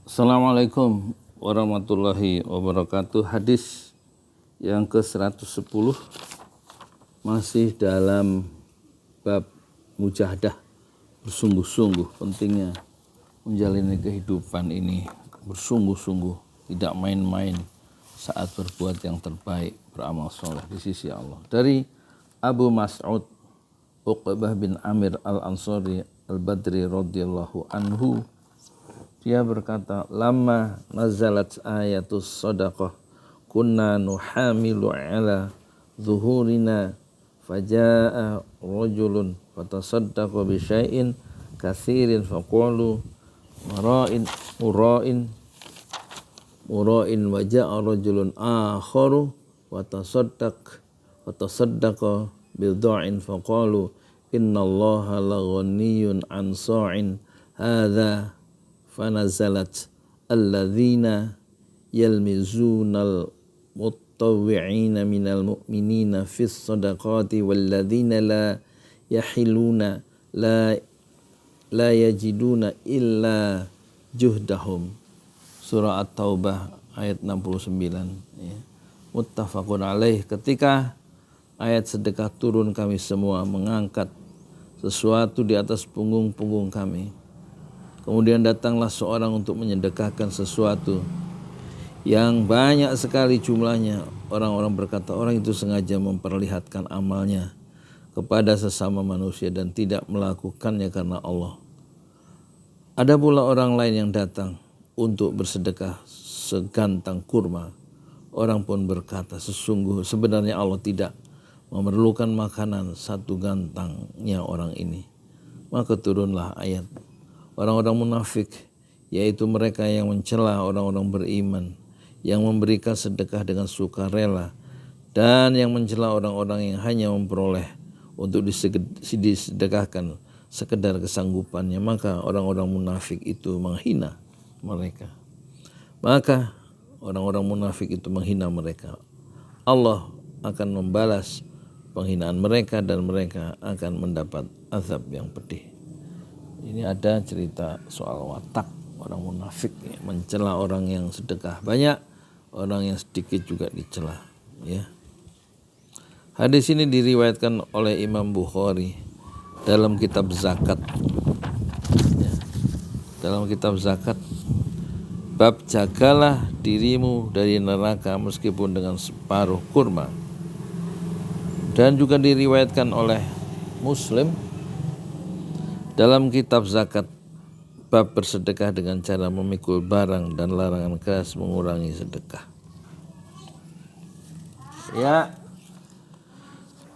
Assalamualaikum warahmatullahi wabarakatuh. Hadis yang ke-110 masih dalam bab mujahadah, bersungguh-sungguh pentingnya menjalani kehidupan ini, bersungguh-sungguh, tidak main-main saat berbuat yang terbaik, beramal soleh di sisi Allah. Dari Abu Mas'ud Uqbah bin Amir al-Ansari al-Badri radhiyallahu anhu, dia berkata, lama nazalat ayatus sadaqah kunna nuhamilu ala zuhurina faja'a rajulun fatasaddaqa bi syai'in katsirin faqalu mura'in wa ja'a rajulun akharu fatasaddaqa bi dha'in faqalu innallaha laghaniyyun an sa'in hadza fanazalat alladzina yalmizunal mutawwi'ina minal mu'minina fis sadaqati walladzina la yahiluna la yajiduna illa juhdahum. Surah At-Taubah ayat 69 ya. Muttafaqun alaih. Ketika ayat sedekah turun, kami semua mengangkat sesuatu di atas punggung-punggung kami. Kemudian datanglah seorang untuk menyedekahkan sesuatu yang banyak sekali jumlahnya. Orang-orang berkata, orang itu sengaja memperlihatkan amalnya kepada sesama manusia dan tidak melakukannya karena Allah. Ada pula orang lain yang datang untuk bersedekah segantang kurma. Orang pun berkata, sebenarnya Allah tidak memerlukan makanan satu gantangnya orang ini. Maka turunlah ayat. Orang-orang munafik, yaitu mereka yang mencela orang-orang beriman, yang memberikan sedekah dengan sukarela, dan yang mencela orang-orang yang hanya memperoleh untuk disedekahkan sekedar kesanggupannya, maka orang-orang munafik itu menghina mereka. Maka orang-orang munafik itu menghina mereka. Allah akan membalas penghinaan mereka dan mereka akan mendapat azab yang pedih. Ini ada cerita soal watak orang munafik, ya, mencela orang yang sedekah banyak, orang yang sedikit juga dicela. Ya. Hadis ini diriwayatkan oleh Imam Bukhari dalam kitab zakat. Ya. Dalam kitab zakat, bab jagalah dirimu dari neraka meskipun dengan separuh kurma. Dan juga diriwayatkan oleh Muslim dalam kitab zakat, bab bersedekah dengan cara memikul barang dan larangan keras mengurangi sedekah. Ya,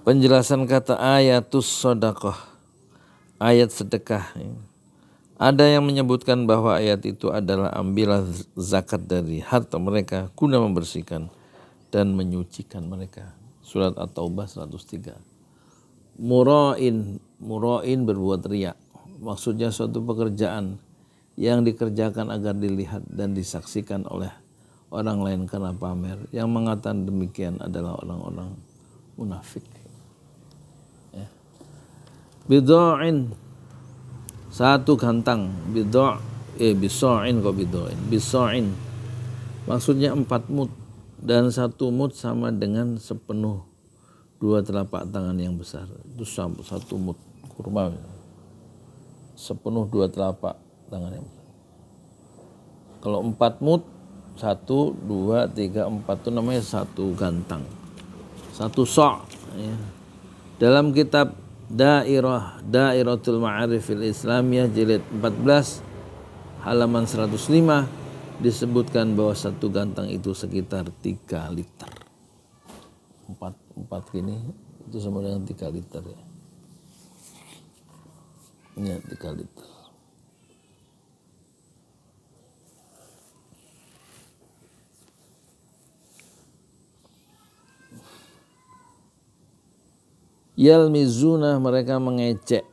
penjelasan kata ayatus sadaqah, ayat sedekah. Ada yang menyebutkan bahwa ayat itu adalah ambillah zakat dari harta mereka guna membersihkan dan menyucikan mereka. Surat At-Taubah 103. Mura'in berbuat riya. Maksudnya suatu pekerjaan yang dikerjakan agar dilihat dan disaksikan oleh orang lain karena pamer. Yang mengatakan demikian adalah orang-orang munafik. Ya. Bidha'in, satu gantang. Bisa'in kok bidha'in. Bisa'in maksudnya 4 mud, dan 1 mud sama dengan sepenuh 2 telapak tangan yang besar. Itu 1 mud kurma, sepenuh 2 telapak tangan yang besar. Kalau 4 mud, 1, 2, 3, 4 itu namanya 1 gantang, 1 sa'. Ya. Dalam kitab Dairatul Ma'arifil Islamiyah jilid 14 halaman 105 disebutkan bahwa 1 gantang itu sekitar 3 liter. 4 gini itu sama dengan 3 liter ya. Ini 3 liter. Yalmizuna, mereka mengejek.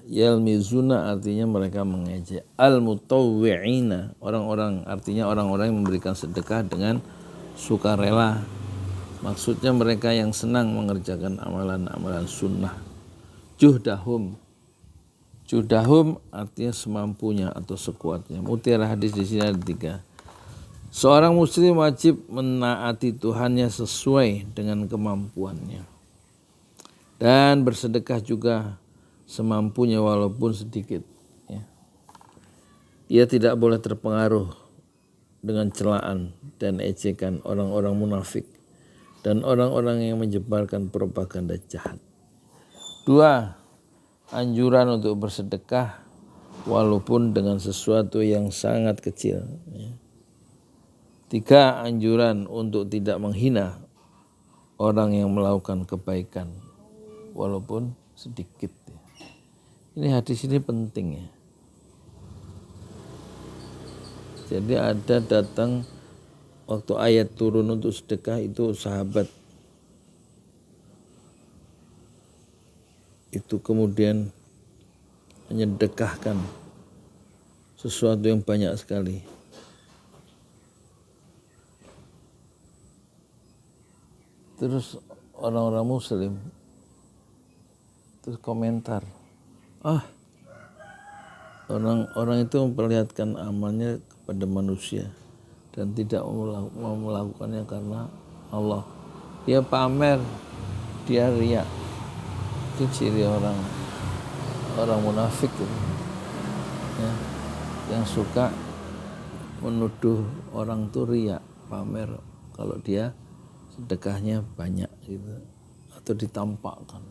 Yalmizuna artinya mereka mengejek. Al-mutawwi'ina, orang-orang, artinya orang-orang yang memberikan sedekah dengan sukarela. Maksudnya mereka yang senang mengerjakan amalan-amalan sunnah. Juhdahum Judahum artinya semampunya atau sekuatnya. Mutiara hadis di sini ada 3. Seorang muslim wajib menaati Tuhannya sesuai dengan kemampuannya. Dan bersedekah juga semampunya walaupun sedikit. Ya. Ia tidak boleh terpengaruh dengan celaan dan ejekan orang-orang munafik dan orang-orang yang menyebarkan propaganda jahat. 2. Anjuran untuk bersedekah walaupun dengan sesuatu yang sangat kecil. 3. Anjuran untuk tidak menghina orang yang melakukan kebaikan walaupun sedikit. Ini hadis ini penting ya. Jadi ada datang waktu ayat turun untuk sedekah itu sahabat itu kemudian menyedekahkan sesuatu yang banyak sekali. Terus orang-orang muslim terus komentar, orang itu memperlihatkan amalnya kepada manusia dan tidak mau melakukannya karena Allah. Dia pamer, dia riya. Itu ciri orang munafik gitu. Ya, yang suka menuduh orang tuh riya, pamer kalau dia sedekahnya banyak gitu atau ditampakkan.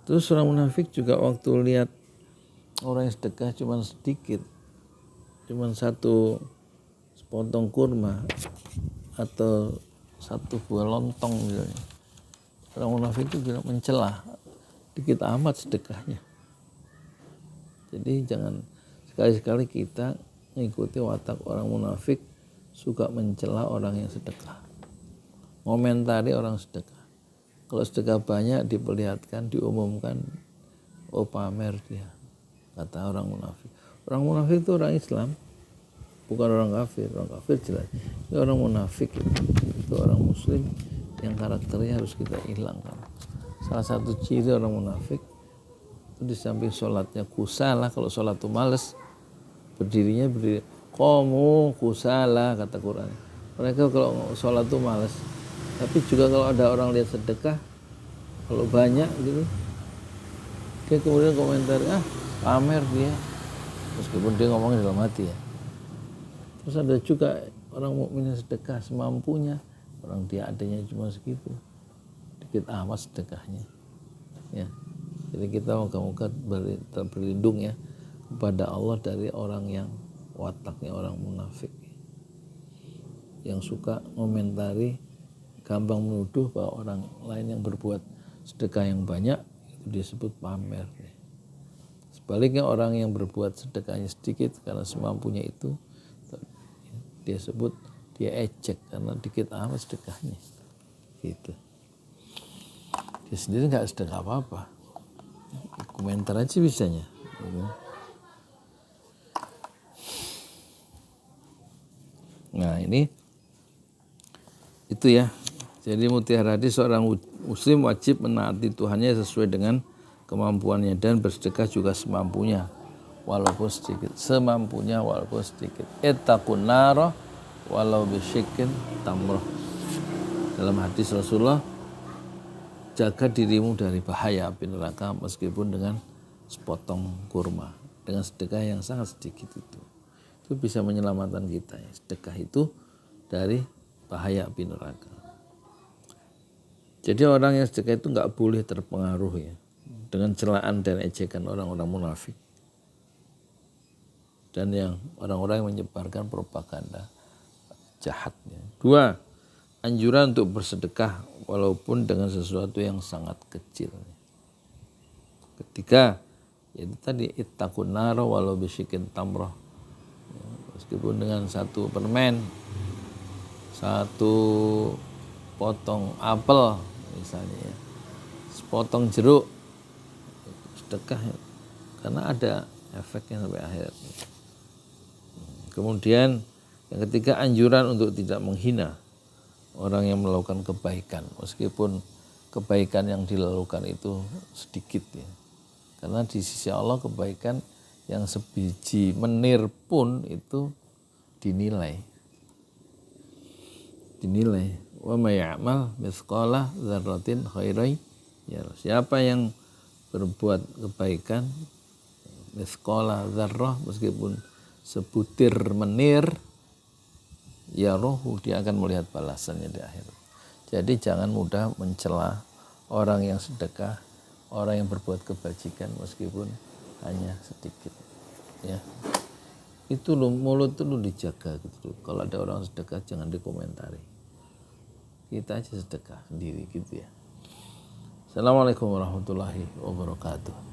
Terus orang munafik juga waktu lihat orang yang sedekah cuma sedikit, cuma satu sepotong kurma atau satu buah lontong misalnya. Orang munafik itu juga mencela, dikit amat sedekahnya. Jadi jangan sekali-sekali kita mengikuti watak orang munafik, suka mencela orang yang sedekah, ngomentari orang sedekah. Kalau sedekah banyak diperlihatkan, diumumkan, oh pamer dia, kata orang munafik. Orang munafik itu orang Islam, bukan orang kafir. Orang kafir jelas. Ini orang munafik itu orang muslim yang karakternya harus kita hilangkan. Salah satu ciri orang munafik itu di samping sholatnya kusala, kalau sholat itu males, berdiri komu kusala kata Quran. Mereka kalau sholat itu males. Tapi juga kalau ada orang lihat sedekah, kalau banyak gitu, dia kemudian komentar, pamer dia, meskipun dia ngomongnya dalam hati ya. Terus ada juga orang mukmin yang sedekah semampunya, orang dia adanya cuma segitu, dikit amat sedekahnya. Ya, jadi kita moga-moga berlindung ya kepada Allah dari orang yang wataknya orang munafik, yang suka komentari, gampang menuduh bahwa orang lain yang berbuat sedekah yang banyak itu disebut pamer. Sebaliknya orang yang berbuat sedekahnya sedikit karena semampunya itu, dia sebut dia ejek karena dikit amat sedekahnya. Gitu. Dia sendiri nggak sedekah apa-apa, komentar aja bisanya. Gitu. Nah ini itu ya. Jadi mutiara hadis, seorang muslim wajib menaati Tuhannya sesuai dengan kemampuannya dan bersedekah juga semampunya walaupun sedikit, semampunya walaupun sedikit. Ittaqun nara walau bisyikkin tamrah. Dalam hadis Rasulullah, jaga dirimu dari bahaya api neraka meskipun dengan sepotong kurma, dengan sedekah yang sangat sedikit itu bisa menyelamatkan kita ya. Sedekah itu dari bahaya api neraka. Jadi orang yang sedekah itu nggak boleh terpengaruh ya dengan celaan dan ejekan orang-orang munafik dan yang orang-orang yang menyebarkan propaganda jahatnya. 2. Anjuran untuk bersedekah walaupun dengan sesuatu yang sangat kecil. 3. Yaitu tadi ittaqun nara walau bisyikkin tamrah. Meskipun dengan satu permen, satu potong apel misalnya ya, sepotong jeruk, sedekah karena ada efeknya sampai akhir. Kemudian yang ketiga, anjuran untuk tidak menghina orang yang melakukan kebaikan meskipun kebaikan yang dilakukan itu sedikit ya. Karena di sisi Allah kebaikan yang sebiji menir pun itu dinilai. Wa may ya'mal mithqala dzarratin khairan yarah. Siapa yang berbuat kebaikan mithqala dzarrah, meskipun sebutir menir, ya rohu, dia akan melihat balasannya di akhirat. Jadi jangan mudah mencela orang yang sedekah, orang yang berbuat kebajikan meskipun hanya sedikit. Ya, itu loh, mulut itu lo dijaga gitu. Kalau ada orang sedekah jangan dikomentari. Kita aja sedekah sendiri gitu ya. Assalamualaikum warahmatullahi wabarakatuh.